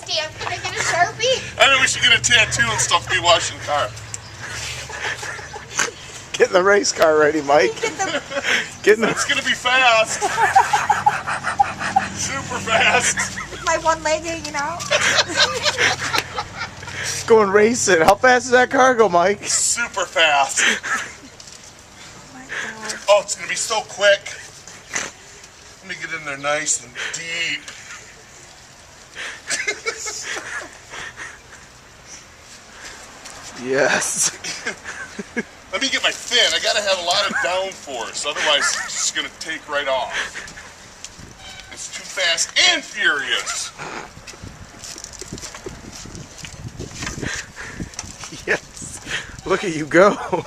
damn, can I get a Sharpie? I think we should get a tattoo and stuff to be washing the car. Getting the race car ready, Mike. It's gonna be fast. Super fast. With my one leg hanging out. Going racing. How fast does that car go, Mike? Super fast. Oh my God. Oh, it's gonna be so quick. Let me get in there nice and deep. Yes. Let me get my fin. I gotta have a lot of downforce, otherwise it's just gonna take right off. It's too fast and furious. Yes. Look at you go.